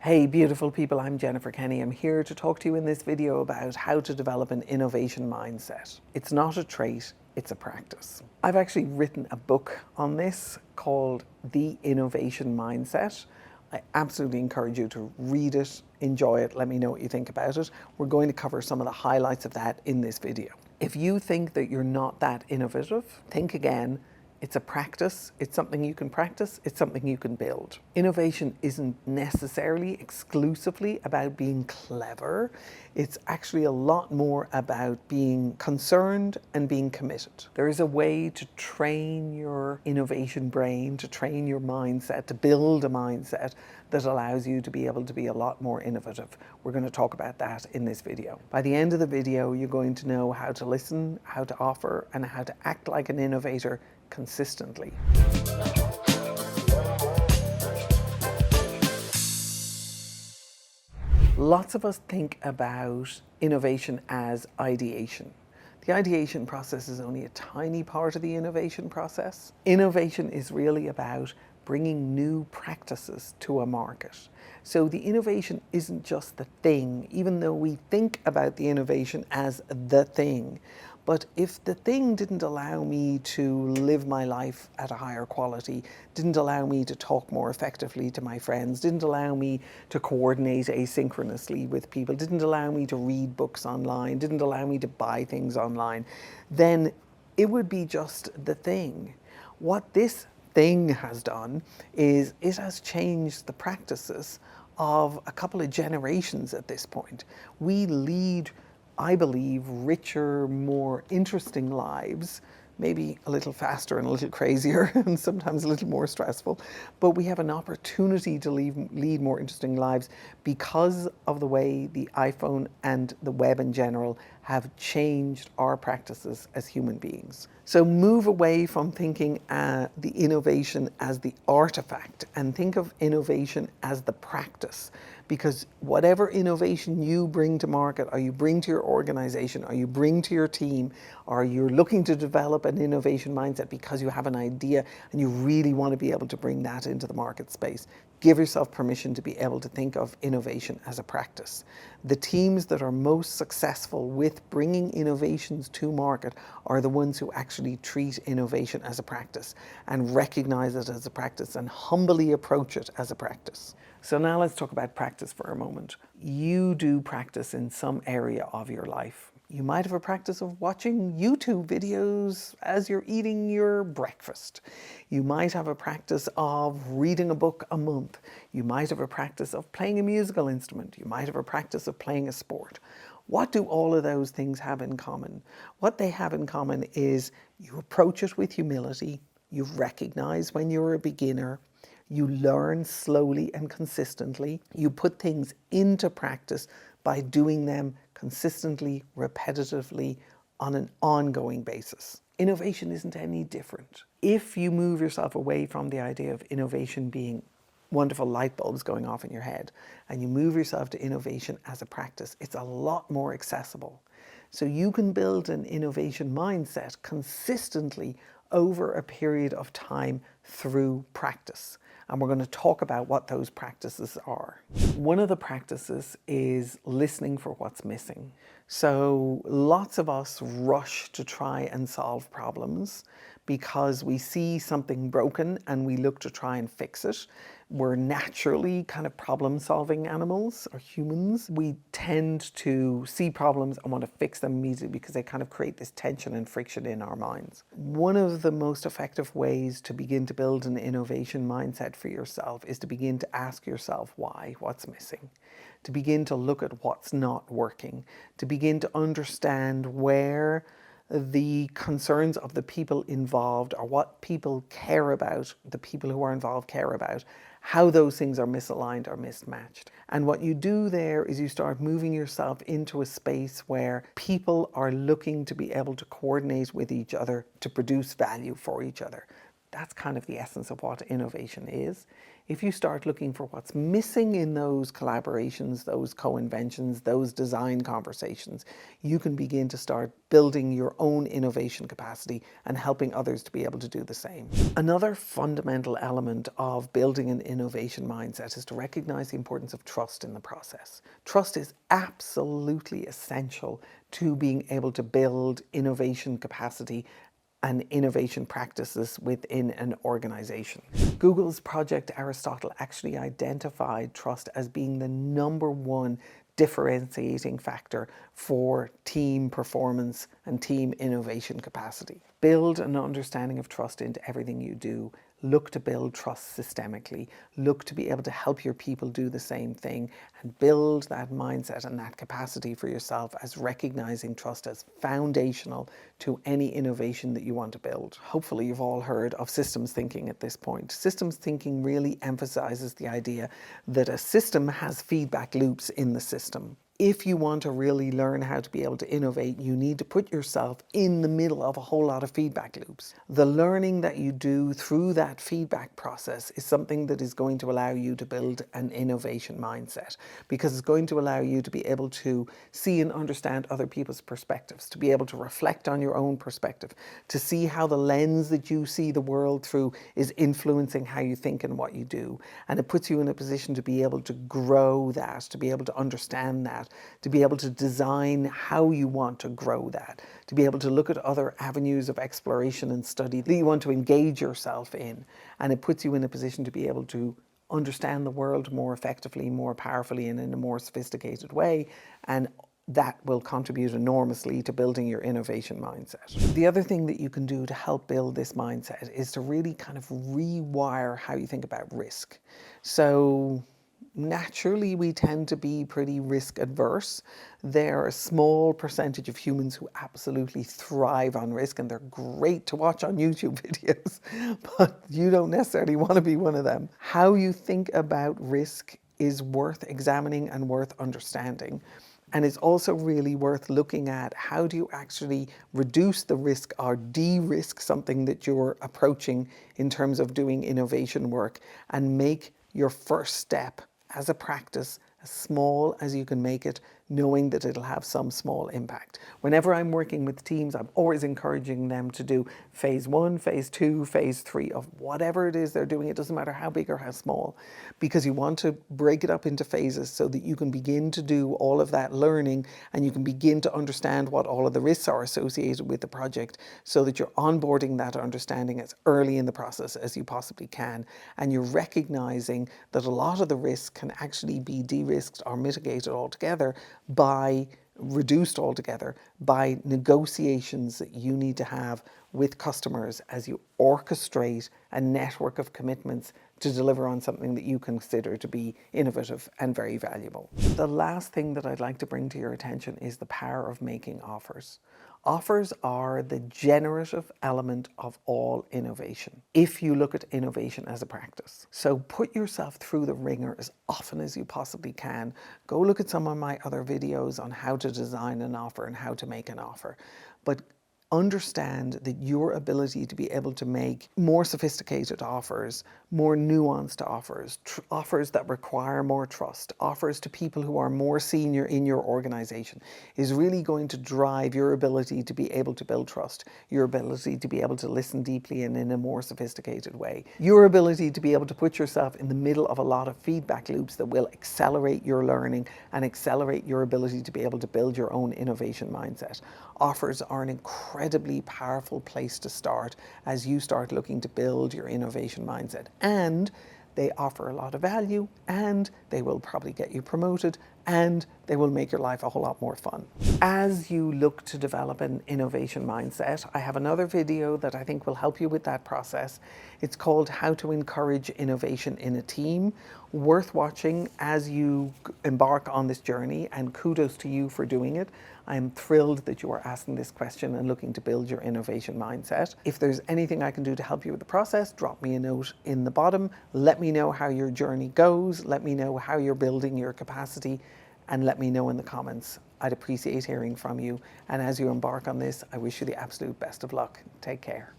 Hey beautiful people, I'm Jennifer Kenny. I'm here to talk to you in this video about how to develop an innovation mindset. It's not a trait, it's a practice. I've actually written a book on this called The Innovation Mindset. I absolutely encourage you to read it, enjoy it, let me know what you think about it. We're going to cover some of the highlights of that in this video. If you think that you're not that innovative, think again. It's a practice, it's something you can practice, it's something you can build. Innovation isn't necessarily exclusively about being clever. It's actually a lot more about being concerned and being committed. There is a way to train your innovation brain, to train your mindset, to build a mindset that allows you to be able to be a lot more innovative. We're going to talk about that in this video. By the end of the video, you're going to know how to listen, how to offer, and how to act like an innovator consistently. Lots of us think about innovation as ideation. The ideation process is only a tiny part of the innovation process. Innovation is really about bringing new practices to a market. So the innovation isn't just the thing, even though we think about the innovation as the thing. But if the thing didn't allow me to live my life at a higher quality, didn't allow me to talk more effectively to my friends, didn't allow me to coordinate asynchronously with people, didn't allow me to read books online, didn't allow me to buy things online, then it would be just the thing. What this thing has done is it has changed the practices of a couple of generations at this point. We lead, I believe, richer, more interesting lives, maybe a little faster and a little crazier and sometimes a little more stressful, but we have an opportunity to lead more interesting lives because of the way the iPhone and the web in general have changed our practices as human beings. So move away from thinking the innovation as the artifact and think of innovation as the practice. Because whatever innovation you bring to market, or you bring to your organization, or you bring to your team, or you're looking to develop an innovation mindset because you have an idea and you really want to be able to bring that into the market space, give yourself permission to be able to think of innovation as a practice. The teams that are most successful with bringing innovations to market are the ones who actually treat innovation as a practice and recognize it as a practice and humbly approach it as a practice. So now let's talk about practice for a moment. You do practice in some area of your life. You might have a practice of watching YouTube videos as you're eating your breakfast. You might have a practice of reading a book a month. You might have a practice of playing a musical instrument. You might have a practice of playing a sport. What do all of those things have in common? What they have in common is you approach it with humility. You recognize when you're a beginner. You learn slowly and consistently. You put things into practice by doing them consistently, repetitively, on an ongoing basis. Innovation isn't any different. If you move yourself away from the idea of innovation being wonderful light bulbs going off in your head, and you move yourself to innovation as a practice, it's a lot more accessible. So you can build an innovation mindset consistently over a period of time through practice. And we're going to talk about what those practices are. One of the practices is listening for what's missing. So lots of us rush to try and solve problems because we see something broken and we look to try and fix it. We're naturally kind of problem-solving animals, or humans. We tend to see problems and want to fix them immediately because they kind of create this tension and friction in our minds. One of the most effective ways to begin to build an innovation mindset for yourself is to begin to ask yourself why, what's missing, to begin to look at what's not working, to begin to understand where the concerns of the people involved, or what people care about, the people who are involved care about, how those things are misaligned or mismatched. And what you do there is you start moving yourself into a space where people are looking to be able to coordinate with each other to produce value for each other. That's kind of the essence of what innovation is. if you start looking for what's missing in those collaborations, those co-inventions, those design conversations, you can begin to start building your own innovation capacity and helping others to be able to do the same. Another fundamental element of building an innovation mindset is to recognize the importance of trust in the process. Trust is absolutely essential to being able to build innovation capacity and innovation practices within an organization. Google's Project Aristotle actually identified trust as being the #1 differentiating factor for team performance and team innovation capacity. Build an understanding of trust into everything you do. Look to build trust systemically. Look to be able to help your people do the same thing and build that mindset and that capacity for yourself as recognizing trust as foundational to any innovation that you want to build. Hopefully you've all heard of systems thinking at this point. Systems thinking really emphasizes the idea that a system has feedback loops in the system. If you want to really learn how to be able to innovate, you need to put yourself in the middle of a whole lot of feedback loops. The learning that you do through that feedback process is something that is going to allow you to build an innovation mindset, because it's going to allow you to be able to see and understand other people's perspectives, to be able to reflect on your own perspective, to see how the lens that you see the world through is influencing how you think and what you do. And it puts you in a position to be able to grow that, to be able to understand that, to be able to design how you want to grow that, to be able to look at other avenues of exploration and study that you want to engage yourself in. And it puts you in a position to be able to understand the world more effectively, more powerfully, and in a more sophisticated way. And that will contribute enormously to building your innovation mindset. The other thing that you can do to help build this mindset is to really kind of rewire how you think about risk. So naturally, we tend to be pretty risk adverse. There are a small percentage of humans who absolutely thrive on risk, and they're great to watch on YouTube videos, but you don't necessarily want to be one of them. How you think about risk is worth examining and worth understanding. And it's also really worth looking at how do you actually reduce the risk or de-risk something that you're approaching in terms of doing innovation work, and make your first step as a practice as small as you can make it, knowing that it'll have some small impact. Whenever I'm working with teams, I'm always encouraging them to do phase 1, phase 2, phase 3 of whatever it is they're doing. It doesn't matter how big or how small, because you want to break it up into phases so that you can begin to do all of that learning and you can begin to understand what all of the risks are associated with the project, so that you're onboarding that understanding as early in the process as you possibly can. And you're recognizing that a lot of the risks can actually be de-risked or mitigated altogether reduced altogether by negotiations that you need to have with customers as you orchestrate a network of commitments to deliver on something that you consider to be innovative and very valuable. The last thing that I'd like to bring to your attention is the power of making offers. Offers are the generative element of all innovation, if you look at innovation as a practice. So put yourself through the ringer as often as you possibly can. Go look at some of my other videos on how to design an offer and how to make an offer. But understand that your ability to be able to make more sophisticated offers, more nuanced offers, offers that require more trust, offers to people who are more senior in your organization, is really going to drive your ability to be able to build trust, your ability to be able to listen deeply and in a more sophisticated way, your ability to be able to put yourself in the middle of a lot of feedback loops that will accelerate your learning and accelerate your ability to be able to build your own innovation mindset. Offers are an incredibly powerful place to start as you start looking to build your innovation mindset. And they offer a lot of value, and they will probably get you promoted, and they will make your life a whole lot more fun. As you look to develop an innovation mindset, I have another video that I think will help you with that process. It's called How to Encourage Innovation in a Team. Worth watching as you embark on this journey, and kudos to you for doing it. I'm thrilled that you are asking this question and looking to build your innovation mindset. If there's anything I can do to help you with the process, drop me a note in the bottom. Let me know how your journey goes. Let me know how you're building your capacity, and let me know in the comments. I'd appreciate hearing from you. And as you embark on this, I wish you the absolute best of luck. Take care.